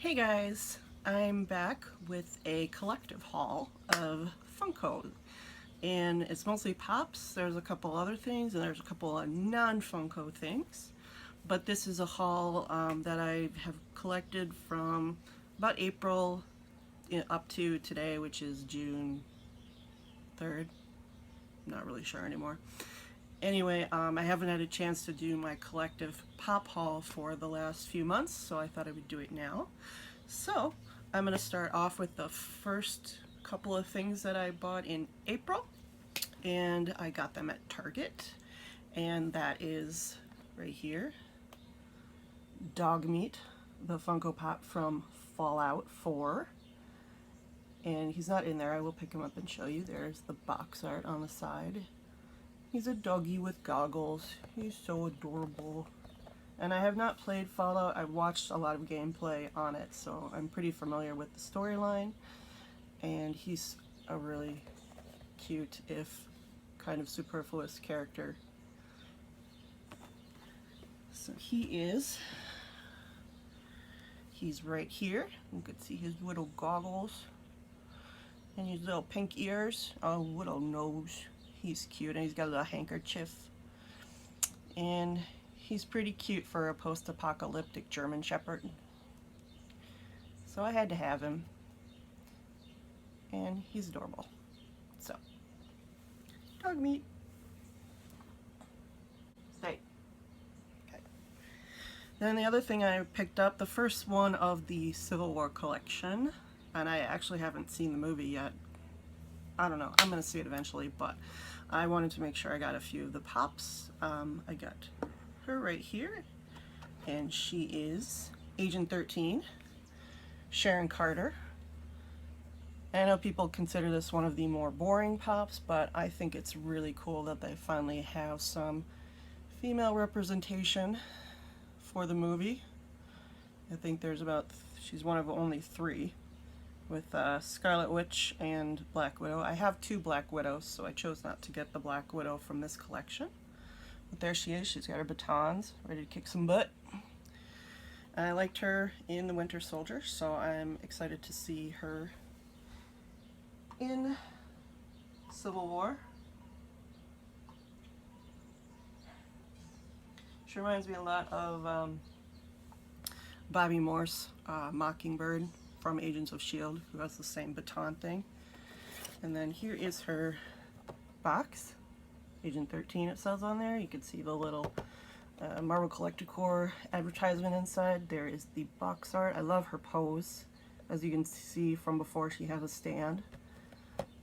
Hey guys, I'm back with a collective haul of Funko, and it's mostly Pops. There's a couple other things, and there's a couple of non-Funko things, but this is a haul that I have collected from about April up to today, which is June 3rd. I'm not really sure anymore. Anyway, I haven't had a chance to do my collective pop haul for the last few months, so I thought I would do it now. So I'm going to start off with the first couple of things that I bought in April, and I got them at Target, and that is right here, Dog Meat, the Funko Pop from Fallout 4. And he's not in there. I will pick him up and show you. There's the box art on the side. He's a doggy with goggles. He's so adorable. And I have not played Fallout. I've watched a lot of gameplay on it, so I'm pretty familiar with the storyline. And he's a really cute, if kind of superfluous character. So he's right here. You can see his little goggles and his little pink ears. Oh, little nose. He's cute, and he's got a little handkerchief. And he's pretty cute for a post-apocalyptic German Shepherd. So I had to have him. And he's adorable. So, Dog Meat. Stay. Okay. Then the other thing I picked up, the first one of the Civil War collection, and I actually haven't seen the movie yet. I don't know, I'm going to see it eventually, but I wanted to make sure I got a few of the Pops. I got her right here, and she is Agent 13, Sharon Carter. And I know people consider this one of the more boring Pops, but I think it's really cool that they finally have some female representation for the movie. I think there's she's one of only 3. With Scarlet Witch and Black Widow. I have 2 Black Widows, so I chose not to get the Black Widow from this collection. But there she is. She's got her batons, ready to kick some butt. I liked her in The Winter Soldier, so I'm excited to see her in Civil War. She reminds me a lot of Bobby Morse, Mockingbird, from Agents of S.H.I.E.L.D., who has the same baton thing. And then here is her box, Agent 13 it says on there. You can see the little Marvel Collector Corps advertisement inside. There is the box art. I love her pose. As you can see from before, she has a stand.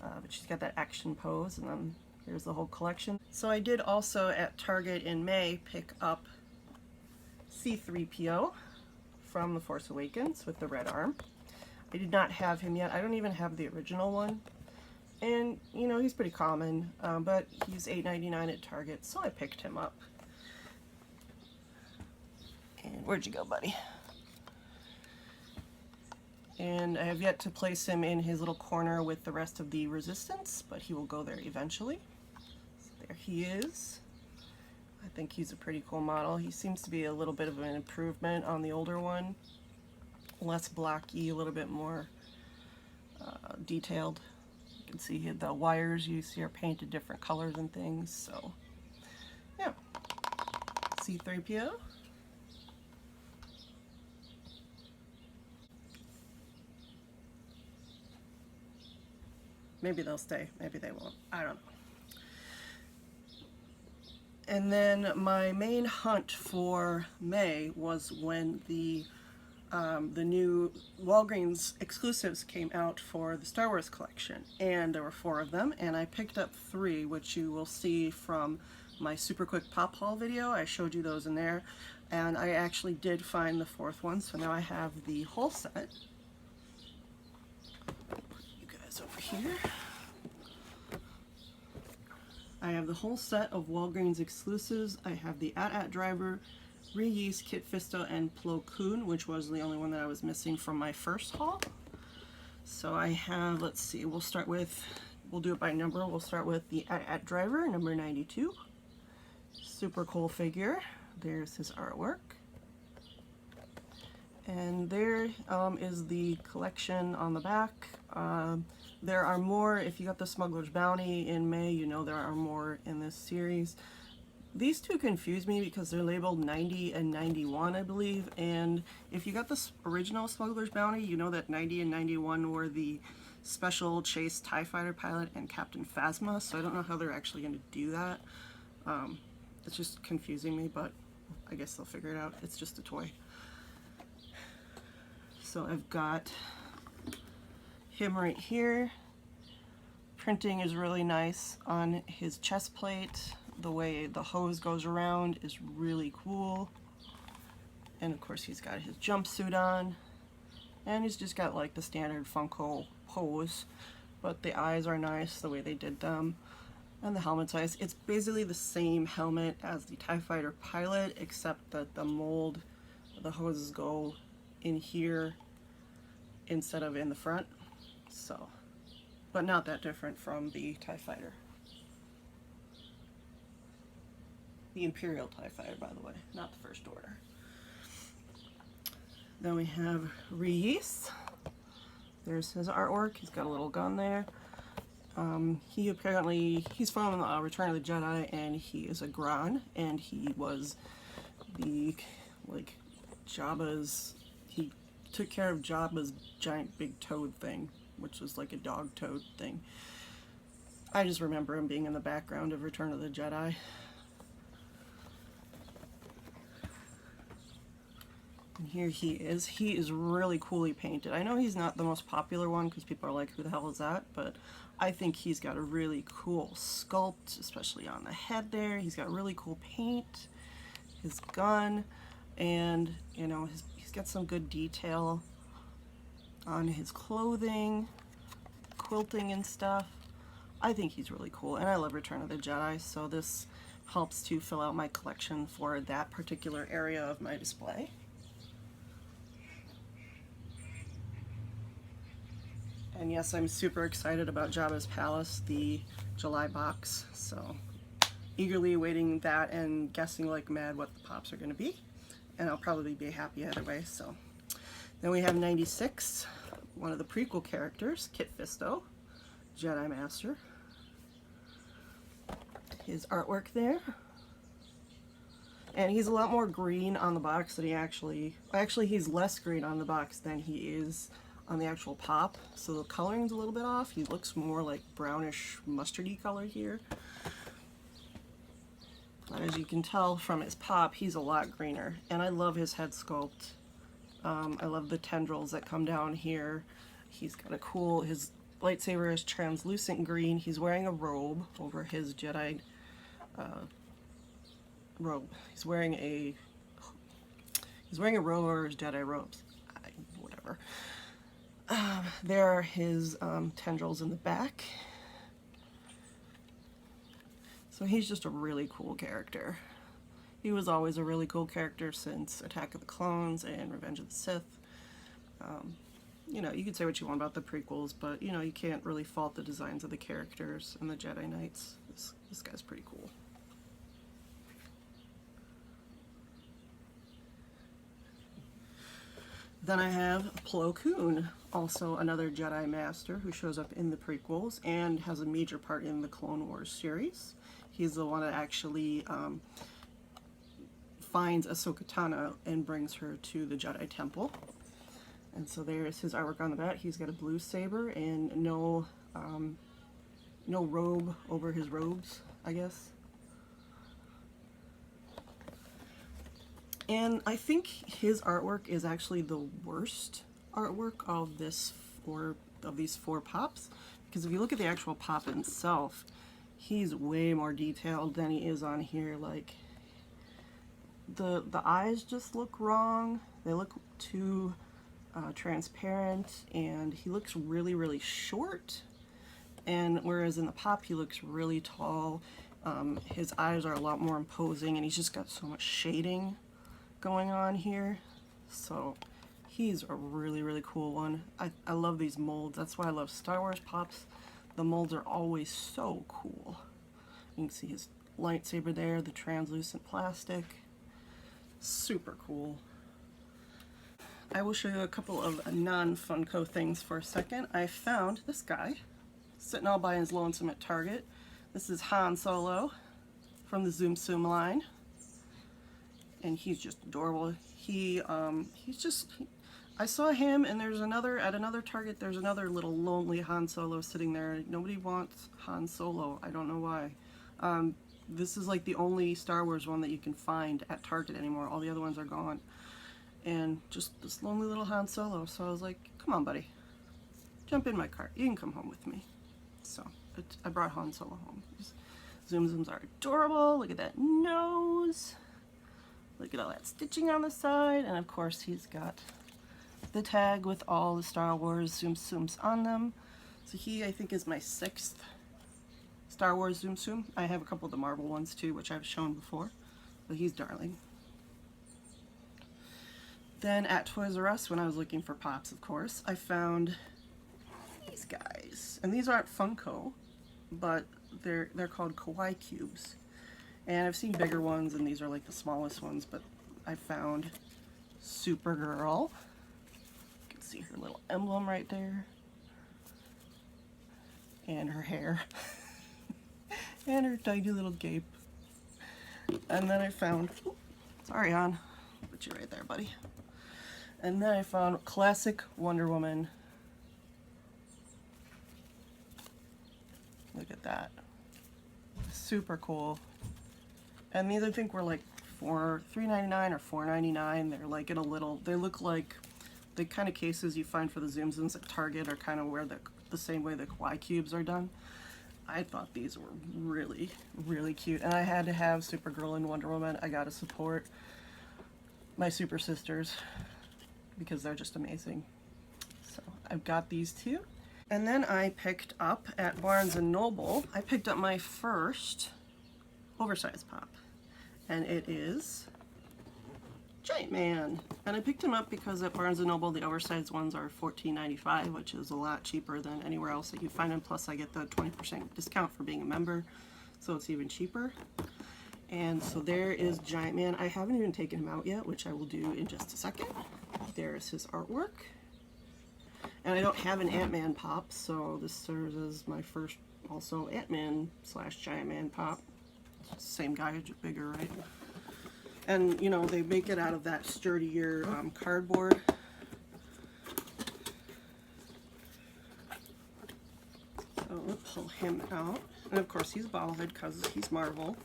But she's got that action pose, and then here's the whole collection. So I did also at Target in May pick up C-3PO from The Force Awakens with the red arm. I did not have him yet. I don't even have the original one. And, you know, he's pretty common, but he's $8.99 at Target, so I picked him up. And where'd you go, buddy? And I have yet to place him in his little corner with the rest of the Resistance, but he will go there eventually. So there he is. I think he's a pretty cool model. He seems to be a little bit of an improvement on the older one. Less blocky, a little bit more detailed. You can see here the wires you see are painted different colors and things, so yeah. C-3PO. Maybe they'll stay, maybe they won't. I don't know. And then my main hunt for May was when the new Walgreens exclusives came out for the Star Wars collection, and there were 4 of them, and I picked up 3, which you will see from my super quick pop haul video. I showed you those in there, and I actually did find the 4th one, so now I have the whole set. Put you guys over here. I have the whole set of Walgreens exclusives. I have the AT-AT Driver, Reuse, Kit Fisto, and Plo Koon, which was the only one that I was missing from my first haul. So I have, let's see, we'll do it by number. We'll start with the AT-AT Driver, number 92. Super cool figure. There's his artwork. And there is the collection on the back. There are more. If you got the Smuggler's Bounty in May, you know there are more in this series. These two confuse me because they're labeled 90 and 91, I believe, and if you got the original Smuggler's Bounty, you know that 90 and 91 were the Special Chase TIE Fighter pilot and Captain Phasma, so I don't know how they're actually going to do that. It's just confusing me, but I guess they'll figure it out. It's just a toy. So I've got him right here. Printing is really nice on his chest plate. The way the hose goes around is really cool. And of course he's got his jumpsuit on. And he's just got like the standard Funko pose. But the eyes are nice, the way they did them. And the helmet size. It's basically the same helmet as the TIE Fighter pilot, except that the mold, the hoses go in here instead of in the front. So, but not that different from the TIE Fighter. The Imperial TIE Fighter, by the way, not the First Order. Then we have Reese. There's his artwork. He's got a little gun there. He's from Return of the Jedi, and he is a Gron, and he was the, like, Jabba's, he took care of Jabba's giant big toad thing, which was like a dog toad thing. I just remember him being in the background of Return of the Jedi. And here he is. He is really coolly painted. I know he's not the most popular one because people are like, who the hell is that? But I think he's got a really cool sculpt, especially on the head there. He's got really cool paint, his gun, and you know, he's got some good detail on his clothing, quilting and stuff. I think he's really cool, and I love Return of the Jedi, so this helps to fill out my collection for that particular area of my display. And yes, I'm super excited about Jabba's Palace, the July box, so eagerly awaiting that and guessing like mad what the pops are going to be. And I'll probably be happy either way. So then we have 96, one of the prequel characters, Kit Fisto, Jedi Master. His artwork there. And he's a lot more green on the box than he actually he's less green on the box than he is on the actual pop, so the coloring's a little bit off. He looks more like brownish mustardy color here. But as you can tell from his pop, he's a lot greener. And I love his head sculpt. I love the tendrils that come down here. He's got a cool, his lightsaber is translucent green. He's wearing a robe over his Jedi robe. He's wearing a robe over his Jedi robes. Whatever. There are his tendrils in the back. So he's just a really cool character. He was always a really cool character since Attack of the Clones and Revenge of the Sith. You know, you could say what you want about the prequels, but you know, you can't really fault the designs of the characters and the Jedi Knights. This guy's pretty cool. Then I have Plo Koon, also another Jedi Master who shows up in the prequels and has a major part in the Clone Wars series. He's the one that actually finds Ahsoka Tano and brings her to the Jedi Temple. And so there's his artwork on the back. He's got a blue saber and no robe over his robes, I guess. And I think his artwork is actually the worst artwork of these four pops, because if you look at the actual pop itself, he's way more detailed than he is on here. Like the eyes just look wrong. They look too transparent, and he looks really short. And whereas in the pop he looks really tall. His eyes are a lot more imposing, and he's just got so much shading going on here. So he's a really cool one. I love these molds. That's why I love Star Wars pops. The molds are always so cool. You can see his lightsaber there, the translucent plastic. Super cool. I will show you a couple of non-Funko things for a second. I found this guy sitting all by his lonesome at Target. This is Han Solo from the Tsum Tsums line, and he's just adorable. I saw him, and there's another at another Target. There's another little lonely Han Solo sitting there. Nobody wants Han Solo. I don't know why. This is like the only Star Wars one that you can find at Target anymore. All the other ones are gone. And just this lonely little Han Solo. So I was like, come on, buddy. Jump in my cart. You can come home with me. So I brought Han Solo home. Tsum Tsums are adorable. Look at that nose. Look at all that stitching on the side. And of course he's got the tag with all the Star Wars Tsum Tsums on them. So he, I think, is my 6th Star Wars Tsum Tsum. I have a couple of the Marvel ones too, which I've shown before. But he's darling. Then at Toys R Us, when I was looking for Pops, of course, I found these guys. And these aren't Funko, but they're called Kawaii Kubes. And I've seen bigger ones, and these are like the smallest ones, but I found Supergirl. You can see her little emblem right there. And her hair. And her tiny little cape. And then I found, sorry hon, put you right there, buddy. And then I found classic Wonder Woman. Look at that. Super cool. And these I think were like $3.99 or $4.99. They're like in a little, they look like the kind of cases you find for the Tsum Tsums at Target are kind of where the same way the Kawaii Kubes are done. I thought these were really, really cute. And I had to have Supergirl and Wonder Woman. I gotta support my super sisters because they're just amazing. So I've got these two. And then I picked up at Barnes & Noble, I picked up my first oversized pop. And it is Giant Man. And I picked him up because at Barnes & Noble the oversized ones are $14.95, which is a lot cheaper than anywhere else that you find them. Plus I get the 20% discount for being a member, so it's even cheaper. And so there is Giant Man. I haven't even taken him out yet, which I will do in just a second. There's his artwork. And I don't have an Ant-Man pop, so this serves as my first also Ant-Man / Giant Man pop. Same guy, just bigger, right? And you know, they make it out of that sturdier cardboard. So we'll pull him out. And of course he's bobblehead because he's Marvel.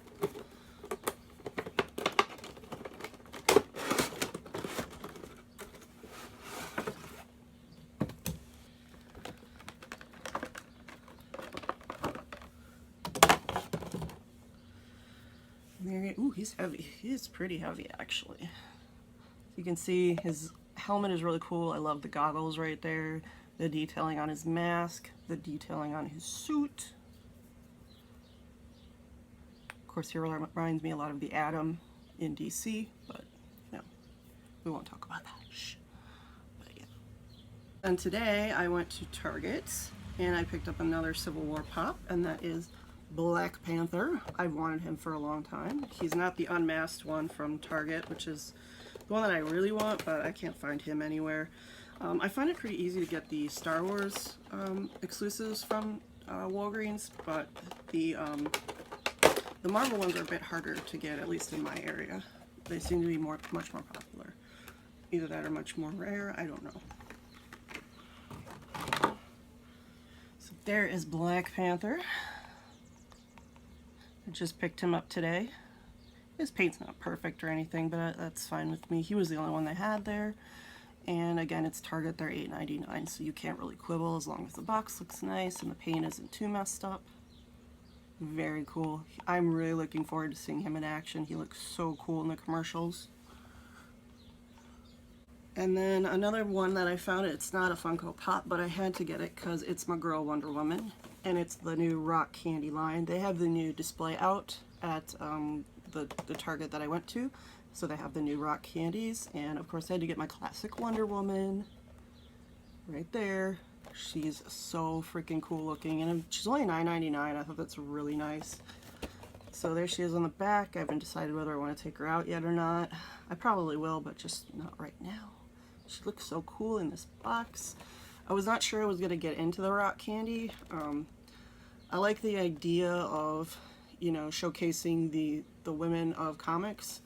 Ooh, he's heavy. He's pretty heavy, actually. You can see his helmet is really cool. I love the goggles right there. The detailing on his mask. The detailing on his suit. Of course, he reminds me a lot of the Atom in DC, but, you know, we won't talk about that. Shh. But, yeah. And today, I went to Target, and I picked up another Civil War pop, and that is Black Panther. I've wanted him for a long time. He's not the unmasked one from Target, which is the one that I really want, but I can't find him anywhere. I find it pretty easy to get the Star Wars exclusives from Walgreens, but the Marvel ones are a bit harder to get, at least in my area. They seem to be much more popular. Either that or much more rare, I don't know. So there is Black Panther. I just picked him up today. His paint's not perfect or anything, but that's fine with me. He was the only one they had there. And again, it's Target, they're $8.99, so you can't really quibble as long as the box looks nice and the paint isn't too messed up. Very cool. I'm really looking forward to seeing him in action. He looks so cool in the commercials. And then another one that I found, it's not a Funko Pop, but I had to get it because it's my girl Wonder Woman. And it's the new rock candy line. They have the new display out at the Target that I went to. So they have the new rock candies. And of course I had to get my classic Wonder Woman. Right there. She's so freaking cool looking. And she's only $9.99. I thought that's really nice. So there she is on the back. I haven't decided whether I want to take her out yet or not. I probably will, but just not right now. She looks so cool in this box. I was not sure I was going to get into the rock candy. I like the idea of, you know, showcasing the women of comics.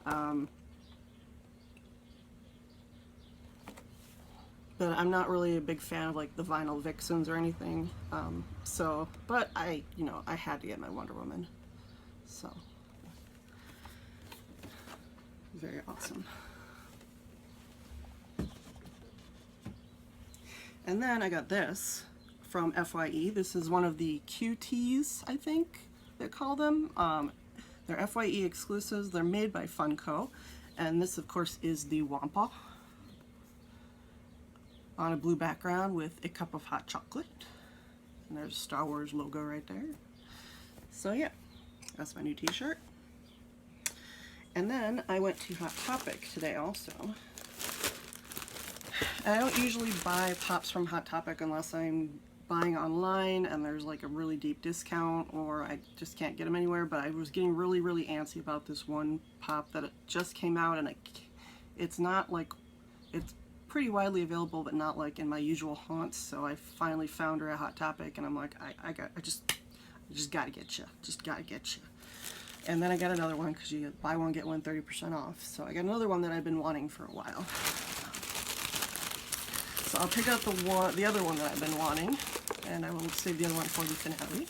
But I'm not really a big fan of like the vinyl vixens or anything. But I had to get my Wonder Woman. So, very awesome. And then I got this from FYE. This is one of the QTs, I think they call them. They're FYE exclusives. They're made by FUNKO. And this, of course, is the Wampa on a blue background with a cup of hot chocolate. And there's a Star Wars logo right there. So yeah, that's my new t-shirt. And then I went to Hot Topic today also. I don't usually buy pops from Hot Topic unless I'm buying online and there's like a really deep discount or I just can't get them anywhere, but I was getting really antsy about this one pop that it just came out, and it's not like, it's pretty widely available but not like in my usual haunts, so I finally found her at Hot Topic and I'm like, I just gotta get you, And then I got another one because you buy one get one 30% off, so I got another one that I've been wanting for a while. So I'll pick out the other one that I've been wanting, and I will save the other one for the finale.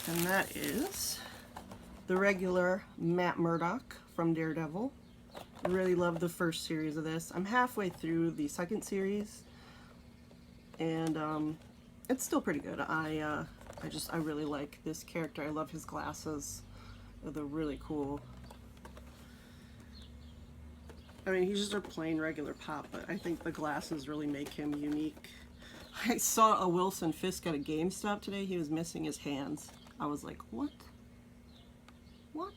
And that is the regular Matt Murdock from Daredevil. I really love the first series of this. I'm halfway through the second series, and it's still pretty good. I really like this character. I love his glasses. They're really cool. I mean, he's just a plain regular pop, but I think the glasses really make him unique. I saw a Wilson Fisk at a GameStop today. He was missing his hands. I was like, what? What?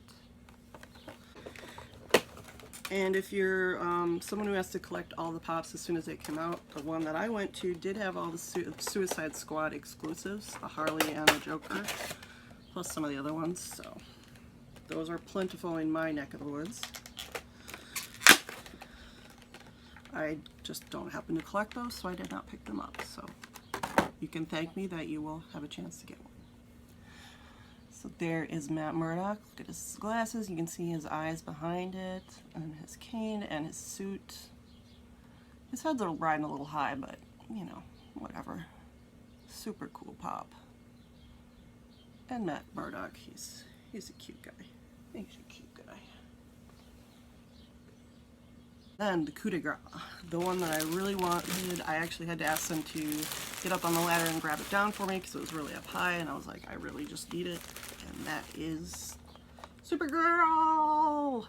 And if you're someone who has to collect all the pops as soon as they come out, the one that I went to did have all the Suicide Squad exclusives, the Harley and the Joker, plus some of the other ones, so those are plentiful in my neck of the woods. I just don't happen to collect those, so I did not pick them up. So you can thank me that you will have a chance to get one. So there is Matt Murdock. Look at his glasses. You can see his eyes behind it, and his cane, and his suit. His head's riding a little high, but, you know, whatever. Super cool pop. And Matt Murdock, he's a cute guy. He's a cute guy. Then the coup de grace, the one that I really wanted. I actually had to ask them to get up on the ladder and grab it down for me because it was really up high, and I was like, I really just need it. And that is Supergirl!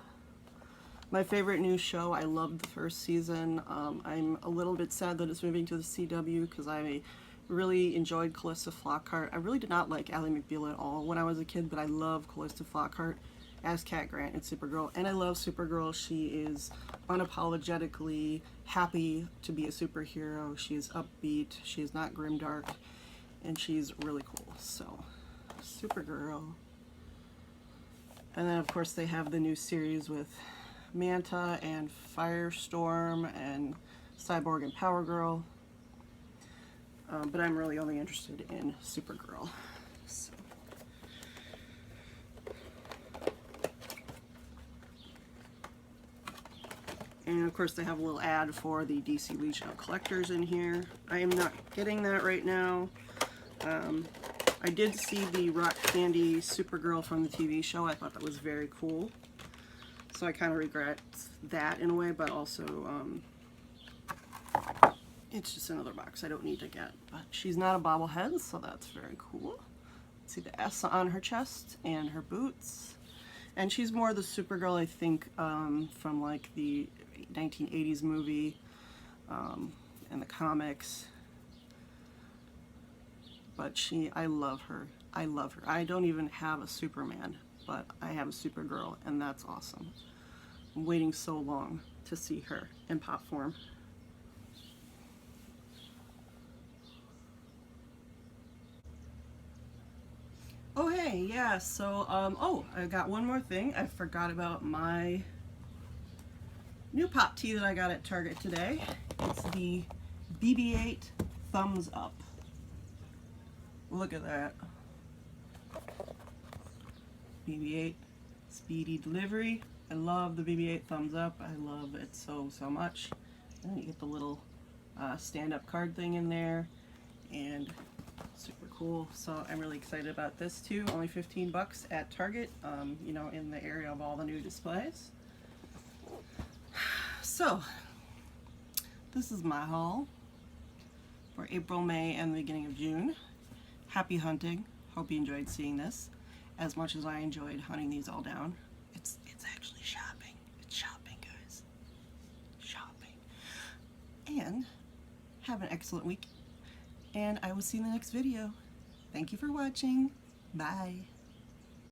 My favorite new show. I loved the first season. I'm a little bit sad that it's moving to the CW because I really enjoyed Callista Flockhart. I really did not like Ally McBeal at all when I was a kid, but I love Callista Flockhart as Cat Grant in Supergirl, and I love Supergirl. She is unapologetically happy to be a superhero. She's upbeat, she's not grimdark, and she's really cool. So, Supergirl. And then of course they have the new series with Manta and Firestorm and Cyborg and Power Girl. But I'm really only interested in Supergirl. So. And of course they have a little ad for the DC Legion of Collectors in here. I am not getting that right now. I did see the Rock Candy Supergirl from the TV show. I thought that was very cool. So I kind of regret that in a way, but also it's just another box I don't need to get. But she's not a bobblehead, so that's very cool. See the S on her chest and her boots. And she's more the Supergirl, I think, from like the 1980s movie and the comics. But I love her. I love her. I don't even have a Superman, but I have a Supergirl, and that's awesome. I'm waiting so long to see her in pop form. Oh hey, yeah, so, oh, I got one more thing. I forgot about my new pop tea that I got at Target today. It's the BB-8 Thumbs Up. Look at that. BB-8 Speedy Delivery. I love the BB-8 Thumbs Up. I love it so much. And you get the little stand-up card thing in there, and super cool. So I'm really excited about this too. Only 15 bucks at Target, you know, in the area of all the new displays. So this is my haul for April, May, and the beginning of June. Happy hunting. Hope you enjoyed seeing this as much as I enjoyed hunting these all down. It's actually shopping. It's shopping, guys. Shopping. And have an excellent week. And I will see you in the next video. Thank you for watching. Bye.